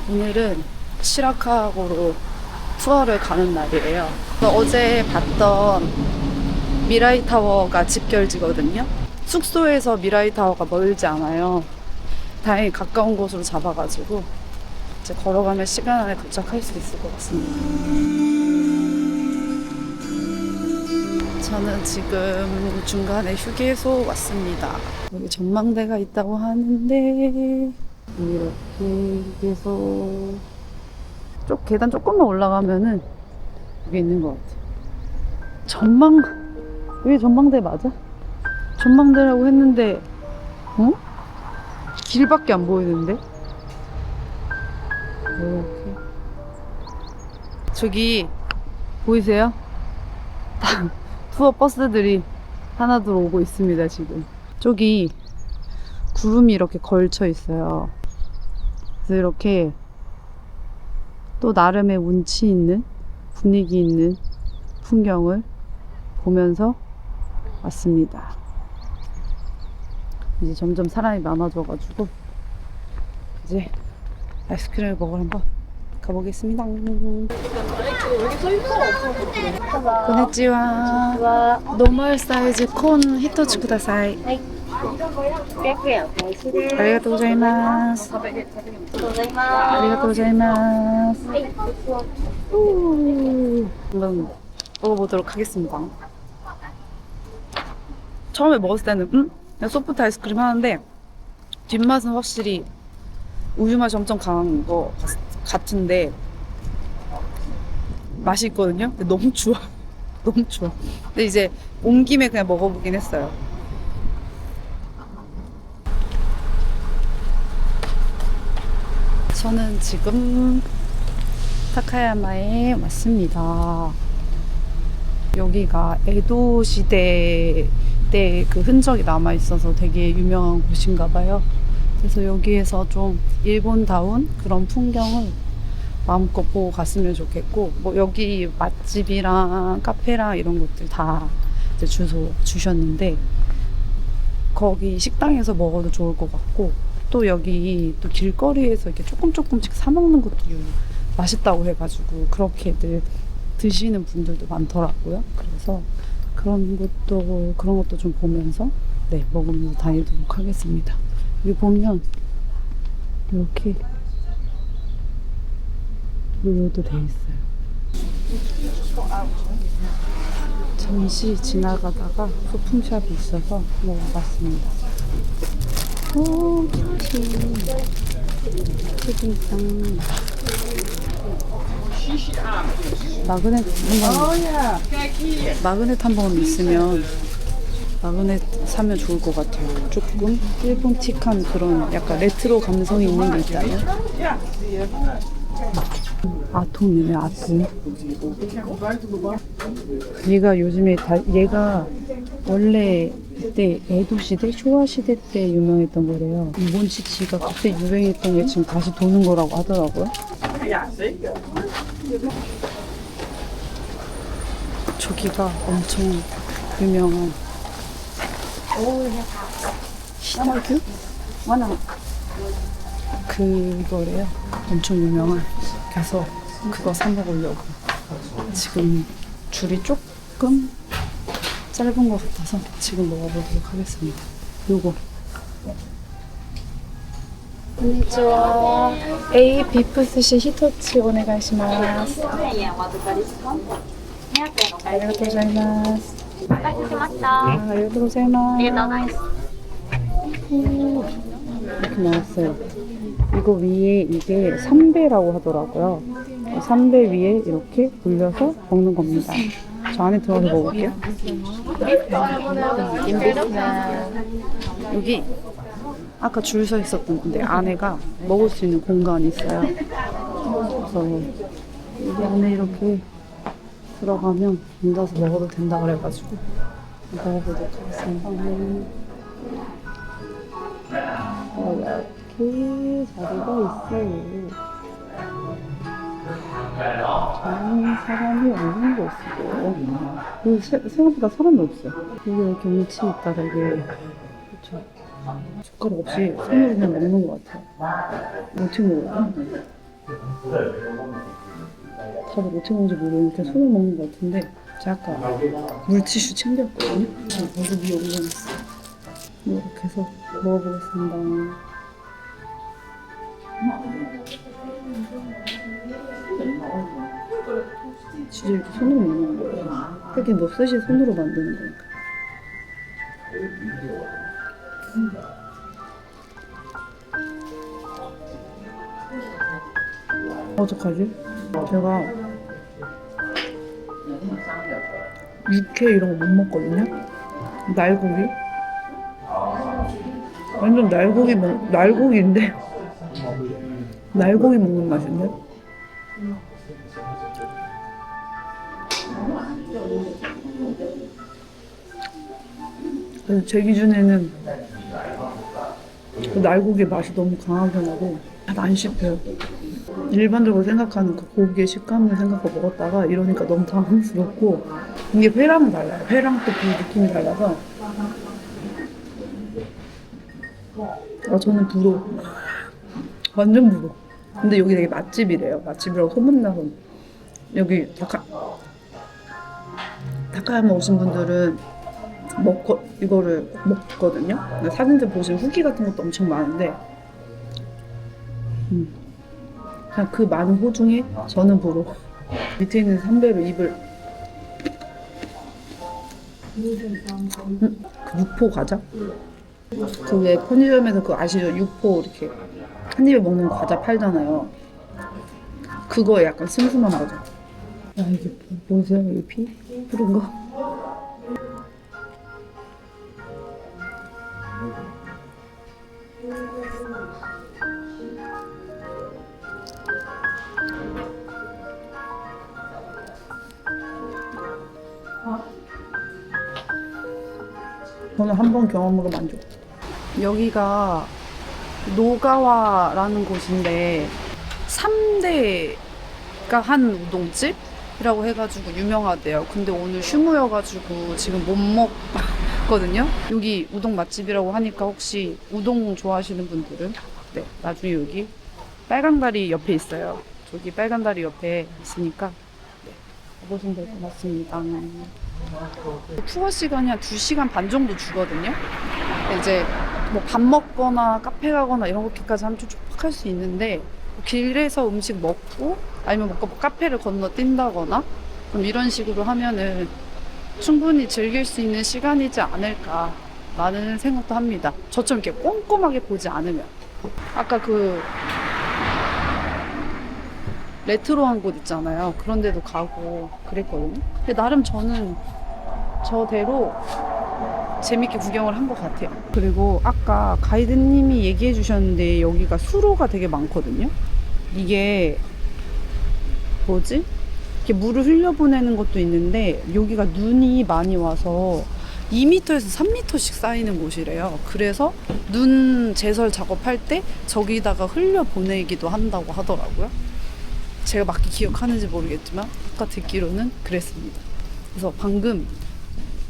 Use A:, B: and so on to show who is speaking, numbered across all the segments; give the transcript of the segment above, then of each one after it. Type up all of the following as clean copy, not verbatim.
A: 오늘은 시라카고로 투어를 가는 날이에요. 어제 봤던 미라이 타워가 집결지거든요. 숙소에서 미라이 타워가 멀지 않아요. 다행히 가까운 곳으로 잡아가지고 이제 걸어가면 시간 안에 도착할 수 있을 것 같습니다. 저는 지금 중간에 휴게소 왔습니다. 여기 전망대가 있다고 하는데 이렇게 휴게소 쪽 계단 조금만 올라가면은 여기 있는 것 같아요. 여기 전망대 맞아? 전망대라고 했는데 길밖에 안 보이는데? 이렇게 저기 보이세요? 투어 버스들이 하나둘 오고 있습니다. 지금 저기 구름이 이렇게 걸쳐 있어요. 그래서 이렇게 또 나름의 운치 있는 분위기 있는 풍경을 보면서 왔습니다. 이제 점점 사람이 많아져가지고 이제 아이스크림을 먹으러 한번 가보겠습니다. 고니치와. 노멀 사이즈 콘 히토츠 쿠다사이. 아리가또 고자이마스. 아리가또 고자이마스. 한번 먹어보도록 하겠습니다. 처음에 먹었을 때는 그냥 소프트 아이스크림 하는데 뒷맛은 확실히 우유 맛이 엄청 강한 거 같은데 맛이 있거든요. 근데 너무 추워. 너무 추워. 근데 이제 온 김에 그냥 먹어보긴 했어요. 저는 지금 타카야마에 왔습니다. 여기가 에도 시대 때 그 흔적이 남아 있어서 되게 유명한 곳인가 봐요. 그래서 여기에서 좀 일본다운 그런 풍경을 마음껏 보고 갔으면 좋겠고, 뭐 여기 맛집이랑 카페랑 이런 것들 다 이제 주소 주셨는데 거기 식당에서 먹어도 좋을 것 같고, 또 여기 또 길거리에서 이렇게 조금씩 사 먹는 것도 맛있다고 해가지고 그렇게들 드시는 분들도 많더라고요. 그래서 그런 것도 좀 보면서 먹으면서 다니도록 하겠습니다. 여기 보면 이렇게 도로도 돼 있어요. 잠시 지나가다가 소품샵이 있어서 먹어봤습니다. 오, 김치. 튀김빵. 마그넷 한 번 있으면 마그넷 사면 좋을 것 같아요. 조금 일본틱한 그런 약간 레트로 감성이 있는 게 있잖아요. 아톰이네, 아톰. 얘가 원래 그때 에도 시대, 쇼와 시대 때 유명했던 거래요. 이 몬치치가 그때 유행했던 게 지금 다시 도는 거라고 하더라고요. 저기가 엄청 유명한 히타규? 그거래요. 엄청 유명한. 그래서 그거 사 먹으려고 지금 줄이 조금 짧은 것 같아서 지금 먹어보도록 하겠습니다. 요거. konnichiwa. A 비프 스시 히토츠 오네가이시마스. 아리가또 고자이마스. 아리가또 고자이마스. 이렇게 나왔어요. 이거 위에 이게 삼배라고 하더라고요. 삼배 위에 이렇게 올려서 먹는 겁니다. 저 안에 들어가서 먹어볼게요. 여기 아까 줄 서 있었던 건데 안에가 먹을 수 있는 공간이 있어요. 그래서 여기 안에 이렇게 들어가면 앉아서 먹어도 된다 그래가지고 먹어보도록 하겠습니다. 이렇게 자리가 있어요. 저는 사람이 없는 곳이고 여기 생각보다 사람이 없어요. 여기 이렇게 운치 있다 되게 그렇죠. 젓가락 없이 손으로 그냥 먹는 것 같아요. 어떻게 먹어요? 다들 어떻게 먹는지 모르니까 손을 먹는 것 같은데 제가 아까 물티슈 챙겼거든요. 얼굴 위에 올려놨어. 이렇게 해서 먹어보겠습니다. 진짜 이렇게 손으로 먹는 거예요. 하긴 뭐 스시 손으로 만드는 거니까. 어떡하지? 제가 육회 이런 거 못 먹거든요? 날고기? 완전 날고기인데? 날고기 먹는 맛인데? 그래서 제 기준에는 그 날고기 맛이 너무 강하게 나고 안 씹혀요. 일반적으로 생각하는 그 고기의 식감을 생각하고 먹었다가 이러니까 너무 당황스럽고 이게 회랑은 달라요. 회랑 또 그 느낌이 달라서 저는 불호. 완전 불호. 근데 여기 되게 맛집이래요. 맛집이라고 소문나서 여기 다카야마 오신 분들은 이거를 먹거든요. 사진들 보시면 후기 같은 것도 엄청 많은데 그냥 그 많은 호 중에 저는 불호. 밑에 있는 삼배로 입을 그 육포 과자? 그 왜 편의점에서 그거 아시죠? 육포 이렇게 한 입에 먹는 과자 팔잖아요. 그거에 약간 슴슴한 거죠. 야 이게 보세요? 이 피? 푸른 거? 저는 한 번 경험으로 만족. 여기가 노가와라는 곳인데 3대가 한 우동집이라고 해가지고 유명하대요. 근데 오늘 휴무여가지고 지금 못 먹거든요. 여기 우동 맛집이라고 하니까 혹시 우동 좋아하시는 분들은 네, 나중에 여기 빨강다리 옆에 있어요. 저기 빨강다리 옆에 있으니까 네, 가보시면 될 것 같습니다. 투어 시간이 한 2시간 반 정도 주거든요. 이제 뭐 밥 먹거나 카페 가거나 이런 것까지 하면 좀 촉박할 수 있는데 길에서 음식 먹고 아니면 뭐 카페를 건너뛴다거나 그럼 이런 식으로 하면은 충분히 즐길 수 있는 시간이지 않을까라는 생각도 합니다. 저처럼 이렇게 꼼꼼하게 보지 않으면. 아까 그 레트로한 곳 있잖아요. 그런 데도 가고 그랬거든요. 근데 나름 저는 저대로 재밌게 구경을 한 것 같아요. 그리고 아까 가이드님이 얘기해 주셨는데 여기가 수로가 되게 많거든요. 이게 뭐지? 이렇게 물을 흘려보내는 것도 있는데 여기가 눈이 많이 와서 2m에서 3m씩 쌓이는 곳이래요. 그래서 눈 제설 작업할 때 저기다가 흘려보내기도 한다고 하더라고요. 제가 맞게 기억하는지 모르겠지만 아까 듣기로는 그랬습니다. 그래서 방금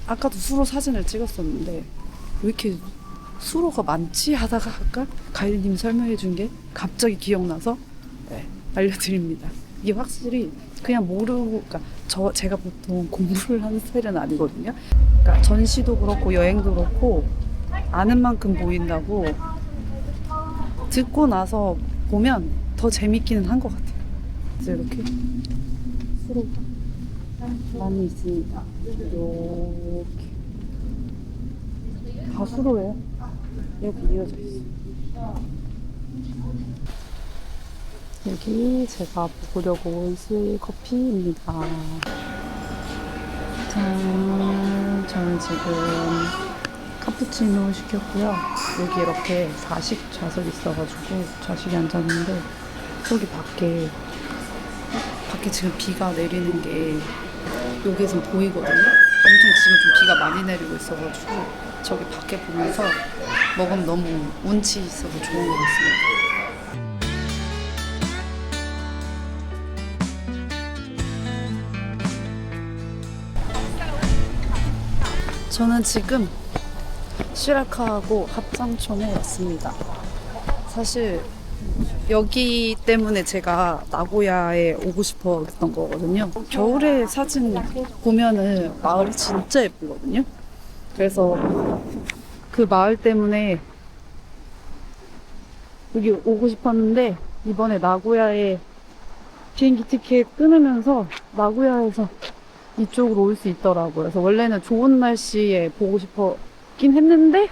A: 아까도 수로 사진을 찍었었는데 왜 이렇게 수로가 많지 하다가 아까 가이드님이 설명해 준 게 갑자기 기억나서 네, 알려드립니다. 이게 확실히 그냥 모르고 그러니까 제가 보통 공부를 하는 스타일은 아니거든요. 그러니까 전시도 그렇고 여행도 그렇고 아는 만큼 보인다고 듣고 나서 보면 더 재밌기는 한 것 같아요. 그래서 이렇게 수로가 많이 있습니다. 이렇게 다 수로예요. 이렇게 이어져 있어요. 여기 제가 먹으려고 온 스웨이 커피입니다. 짠! 저는 지금 카푸치노 시켰고요. 여기 이렇게 4식 좌석 있어가지고 좌식에 앉았는데 저기 밖에 지금 비가 내리는 게 여기에서 보이거든요. 엄청 지금 좀 비가 많이 내리고 있어가지고 저기 밖에 보면서 먹으면 너무 운치 있어서 좋은 것 같습니다. 저는 지금 시라카하고 합장촌에 왔습니다. 사실 여기 때문에 제가 나고야에 오고 싶어 했던 거거든요. 겨울에 사진 보면은 마을이 진짜 예쁘거든요. 그래서 그 마을 때문에 여기 오고 싶었는데 이번에 나고야에 비행기 티켓 끊으면서 나고야에서 이쪽으로 올 수 있더라고요. 그래서 원래는 좋은 날씨에 보고 싶었긴 했는데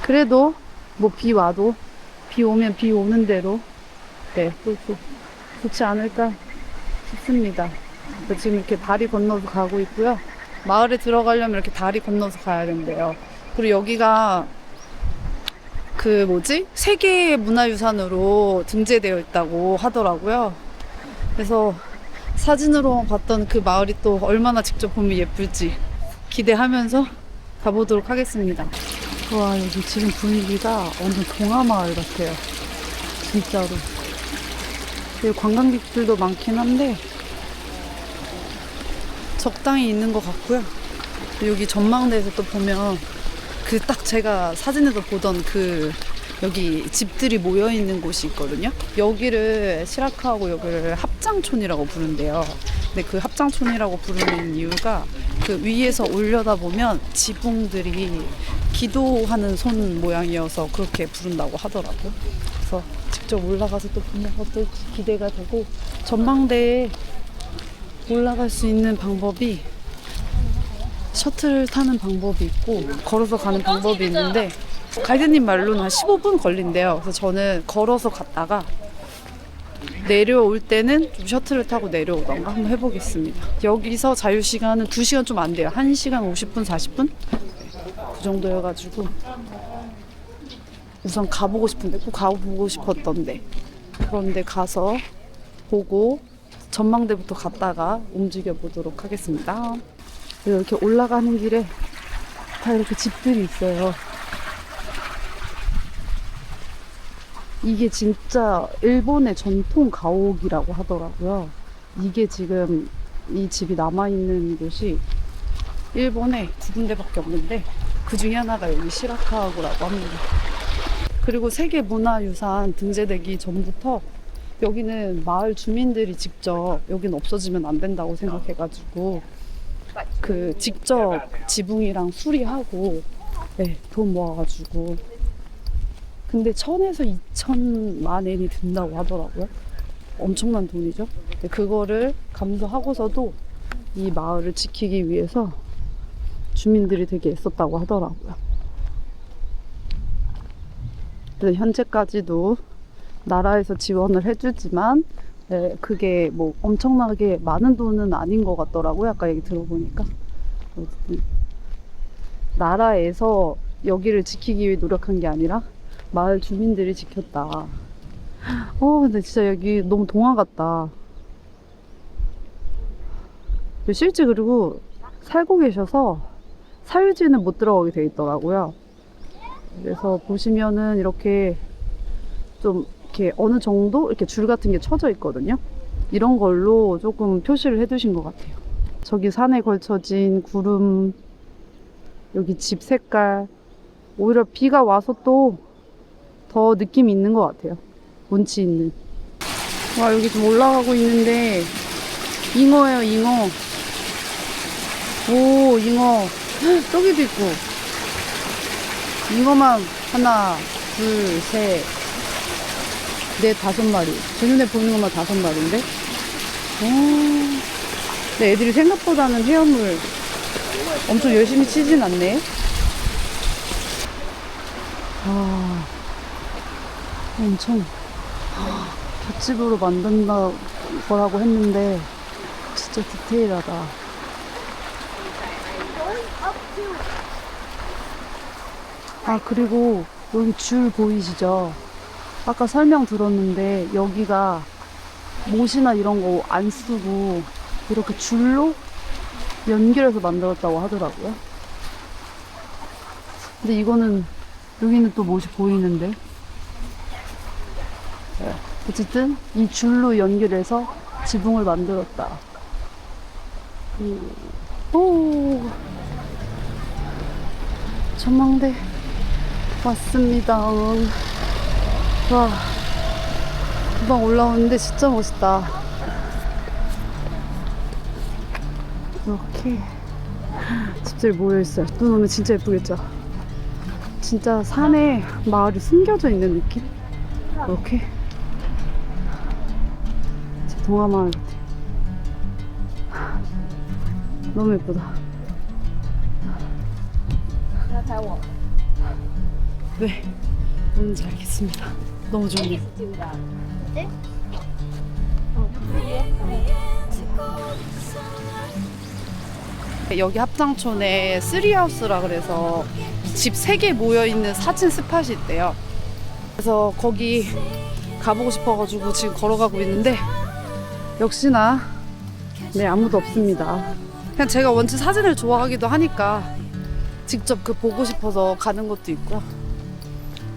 A: 그래도 뭐 비 와도 비 오면 비 오는 대로 네, 또 좋지 않을까 싶습니다. 지금 이렇게 다리 건너서 가고 있고요. 마을에 들어가려면 이렇게 다리 건너서 가야 된대요. 그리고 여기가 그 뭐지? 세계 문화유산으로 등재되어 있다고 하더라고요. 그래서 사진으로 봤던 그 마을이 또 얼마나 직접 보면 예쁠지 기대하면서 가보도록 하겠습니다. 와, 여기 지금 분위기가 어느 동화마을 같아요. 진짜로. 여기 관광객들도 많긴 한데 적당히 있는 것 같고요. 여기 전망대에서 또 보면 그 딱 제가 사진에서 보던 그 여기 집들이 모여 있는 곳이 있거든요. 여기를 시라카하고 여기를 합장촌이라고 부른대요. 근데 그 합장촌이라고 부르는 이유가 그 위에서 올려다 보면 지붕들이 기도하는 손 모양이어서 그렇게 부른다고 하더라고요. 그래서 직접 올라가서 또 보면 어떨지 기대가 되고, 전망대에 올라갈 수 있는 방법이 셔틀 타는 방법이 있고 걸어서 가는 방법이 있는데 가이드님 말로는 한 15분 걸린대요. 그래서 저는 걸어서 갔다가 내려올 때는 좀 셔틀을 타고 내려오던가 한번 해보겠습니다. 여기서 자유시간은 2시간 좀 안 돼요. 1시간 50분, 40분? 그 정도여가지고 우선 가보고 싶은데, 꼭 가보고 싶었던데, 그런데 가서 보고 전망대부터 갔다가 움직여 보도록 하겠습니다. 이렇게 올라가는 길에 다 이렇게 집들이 있어요. 이게 진짜 일본의 전통 가옥이라고 하더라고요. 이게 지금 이 집이 남아있는 곳이 일본에 2군데밖에 없는데 그 중에 하나가 여기 시라카구라고 합니다. 그리고 세계문화유산 등재되기 전부터 여기는 마을 주민들이 직접 여기는 없어지면 안 된다고 생각해가지고 그 직접 지붕이랑 수리하고 네, 돈 모아가지고, 근데 1000에서 2000만 엔이 든다고 하더라고요. 엄청난 돈이죠. 그거를 감수하고서도 이 마을을 지키기 위해서 주민들이 되게 애썼다고 하더라고요. 그래서 현재까지도 나라에서 지원을 해주지만 그게 뭐 엄청나게 많은 돈은 아닌 것 같더라고요. 아까 얘기 들어보니까. 나라에서 여기를 지키기 위해 노력한 게 아니라 마을 주민들이 지켰다. 근데 진짜 여기 너무 동화 같다. 실제 그리고 살고 계셔서 사유지는 못 들어가게 돼 있더라고요. 그래서 보시면은 이렇게 좀 이렇게 어느 정도 이렇게 줄 같은 게 쳐져 있거든요. 이런 걸로 조금 표시를 해두신 것 같아요. 저기 산에 걸쳐진 구름, 여기 집 색깔, 오히려 비가 와서 또 더 느낌이 있는 것 같아요. 운치 있는. 와, 여기 좀 올라가고 있는데 잉어예요, 잉어. 오, 잉어. 헉, 저기도 있고. 잉어만 하나, 둘, 셋, 넷, 5마리. 제 눈에 보이는 것만 5마리인데? 근데 애들이 생각보다는 헤엄을 엄청 열심히 치진 않네. 엄청 볏집으로 만든다 거라고 했는데 진짜 디테일하다. 그리고 여기 줄 보이시죠? 아까 설명 들었는데 여기가 못이나 이런 거 안 쓰고 이렇게 줄로 연결해서 만들었다고 하더라고요. 근데 이거는 여기는 또 못이 보이는데, 어쨌든 이 줄로 연결해서 지붕을 만들었다. 오, 전망대 왔습니다. 와, 금방 올라오는데 진짜 멋있다. 이렇게 집들이 모여있어요. 눈 오면 진짜 예쁘겠죠? 진짜 산에 마을이 숨겨져 있는 느낌? 이렇게 진짜 동화마을 같아. 너무 예쁘다. 네, 뭔지 알겠습니다. 너무 좋네요. 여기 합장촌에 쓰리하우스라 그래서 집 3개 모여있는 사진 스팟이 있대요. 그래서 거기 가보고 싶어가지고 지금 걸어가고 있는데 역시나 네, 아무도 없습니다. 그냥 제가 원체 사진을 좋아하기도 하니까 직접 그 보고 싶어서 가는 것도 있고요.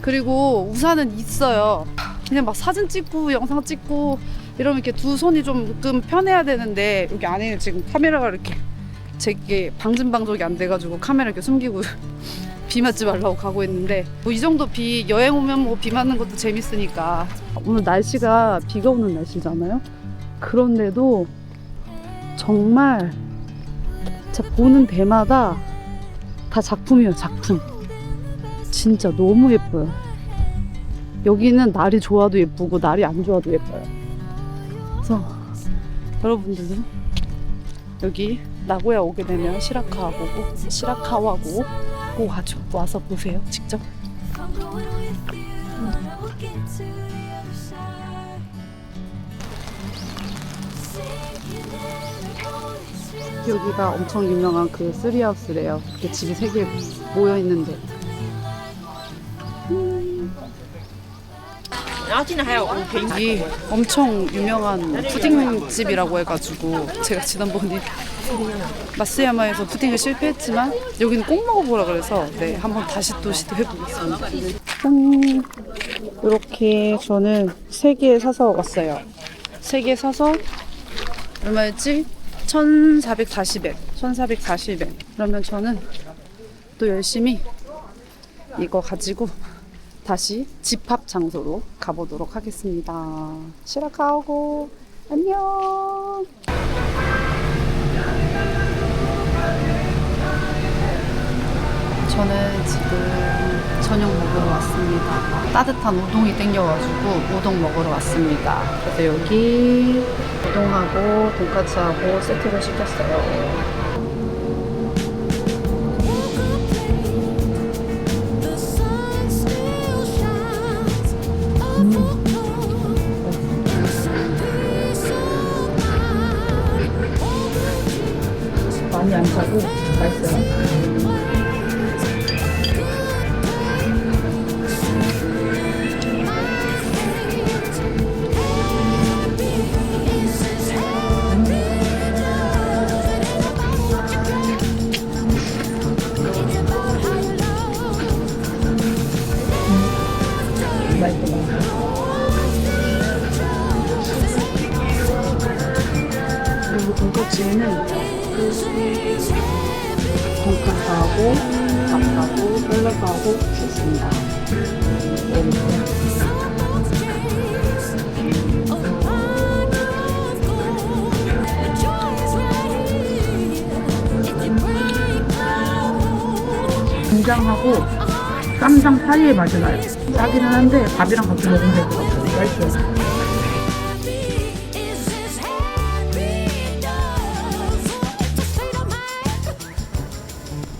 A: 그리고 우산은 있어요. 그냥 막 사진 찍고 영상 찍고 이러면 이렇게 두 손이 조금 편해야 되는데 여기 안에는 지금 카메라가 이렇게 제게 방진방족이 안 돼가지고 카메라 이렇게 숨기고 비 맞지 말라고 가고 있는데 뭐 이 정도 비 여행 오면 뭐 비 맞는 것도 재밌으니까. 오늘 날씨가 비가 오는 날씨잖아요. 그런데도 정말 진짜 보는 데마다 다 작품이에요. 작품. 진짜 너무 예뻐요. 여기는 날이 좋아도 예쁘고 날이 안 좋아도 예뻐요. 그래서 여러분들도 여기 나고야 오게 되면 시라카와고 꼭 와서 보세요. 직접. 여기가 엄청 유명한 그 쓰리하우스래요. 이렇게 집이 3개 모여 있는데. 여기 엄청 유명한 푸딩집이라고 해가지고 제가 지난번에 마쓰야마에서 푸딩을 실패했지만 여기는 꼭 먹어보라 그래서 네, 한번 다시 또 시도해보겠습니다. 짠! 이렇게 저는 3개 사서 왔어요. 3개 사서 얼마였지? 1440엔. 1440엔. 그러면 저는 또 열심히 이거 가지고 다시 집합 장소로 가보도록 하겠습니다. 시라카오고 안녕. 저는 지금 저녁 먹으러 왔습니다. 따뜻한 우동이 땡겨가지고 우동 먹으러 왔습니다. 그래서 여기 우동하고 돈까스하고 세트로 시켰어요. 많이 안 짜고 맛있어요. 그리고 돈까스에는 돈까스하고 밥하고 샐러드하고 있습니다. 된장하고 쌈장 사이에 맛이 나요. 짜기는 한데 밥이랑 같이 먹으면 될 것 같아요. 맛있어요.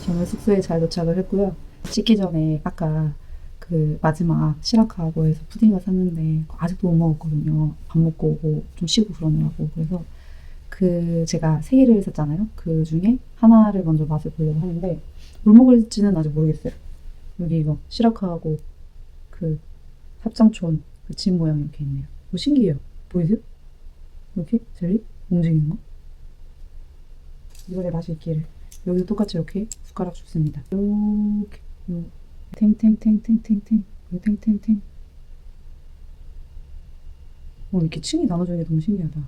A: 저는 숙소에 잘 도착을 했고요. 씻기 전에 아까 그 마지막 시라카고에서 푸딩을 샀는데 아직도 못 먹었거든요. 밥 먹고 오고 좀 쉬고 그러느라고. 그래서 그 제가 3개를 샀잖아요. 그 중에 하나를 먼저 맛을 보려고 하는데 뭘 먹을지는 아직 모르겠어요. 여기 이거 시라카고 그 합장촌 그 집 모양 이렇게 있네요. 뭐 신기해요. 보이세요? 이렇게 젤리 움직이는 거. 이거의 맛이 있기를. 여기도 똑같이 이렇게 숟가락 줍습니다. 이렇게 탱탱탱탱탱탱 탱탱탱. 이렇게 층이 나눠져 있는 게 너무 신기하다.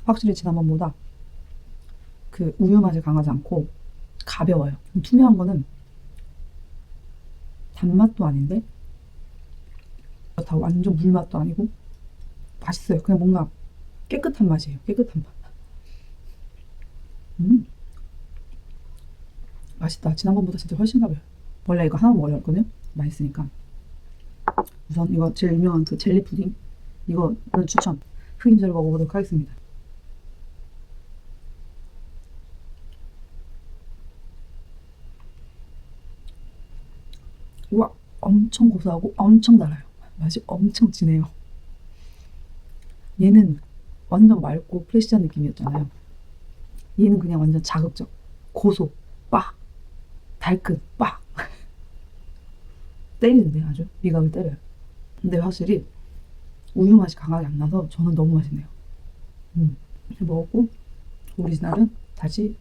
A: 확실히 지난번보다 그 우유 맛이 강하지 않고 가벼워요. 투명한 거는 단맛도 아닌데
B: 다 완전 물맛도 아니고 맛있어요. 그냥 뭔가 깨끗한 맛이에요. 깨끗한 맛. 맛있다. 지난번보다 진짜 훨씬 나아요. 원래 이거 하나 먹으려고 했거든요. 맛있으니까. 우선 이거 제일 유명한 그 젤리 푸딩. 이거는 추천. 흑임자를 먹어보도록 하겠습니다. 우와, 엄청 고소하고 엄청 달아요. 맛이 엄청 진해요. 얘는 완전 맑고 프레시한 느낌이었잖아요. 얘는 그냥 완전 자극적. 고소, 빡. 달큰, 빡. 때리는데 아주 미각을 때려요. 근데 확실히 우유 맛이 강하게 안 나서 저는 너무 맛있네요. 먹었고 오리지널은 다시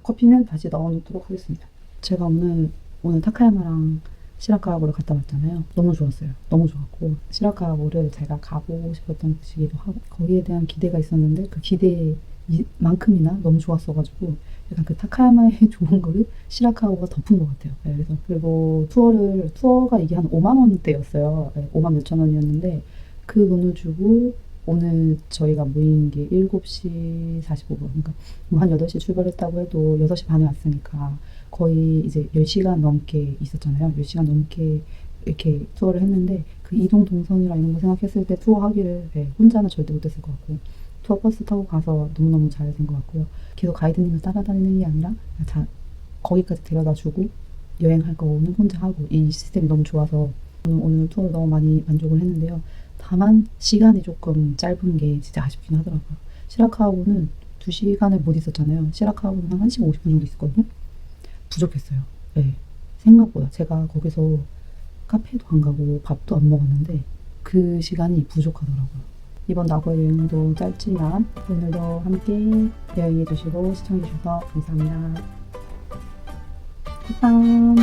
B: 커피는 다시 넣어놓도록 하겠습니다. 제가 오늘 타카야마랑 시라카와고를 갔다 왔잖아요. 너무 좋았어요. 너무 좋았고 시라카와고를 제가 가보고 싶었던 곳이기도 하고 거기에 대한 기대가 있었는데 그 기대만큼이나 너무 좋았어가지고 약간 그 타카야마의 좋은 거를 시라카와고가 덮은 것 같아요. 네, 그래서 그리고 투어가 이게 한 5만 원대였어요. 네, 5만 몇천 원이었는데 그 돈을 주고 오늘 저희가 모인 게 7시 45분. 그러니까 뭐 한 8시 출발했다고 해도 6시 반에 왔으니까 거의 이제 10시간 넘게 있었잖아요. 10시간 넘게 이렇게 투어를 했는데 그 이동 동선이랑 이런 거 생각했을 때 투어 하기를 혼자는 절대 못했을 것 같고 투어 버스 타고 가서 너무너무 잘 된 것 같고요. 계속 가이드님을 따라다니는 게 아니라 다 거기까지 데려다 주고 여행할 거는 혼자 하고 이 시스템이 너무 좋아서 오늘 투어를 너무 많이 만족을 했는데요. 다만 시간이 조금 짧은 게 진짜 아쉽긴 하더라고요. 시라카와고는 2시간을 못 있었잖아요. 시라카와고는 한 1시간 50분 정도 있었거든요. 부족했어요. 네. 생각보다 제가 거기서 카페도 안 가고 밥도 안 먹었는데 그 시간이 부족하더라고요. 이번 나고야 여행도 짧지만 오늘도 함께 여행해 주시고 시청해 주셔서 감사합니다. 빠밤.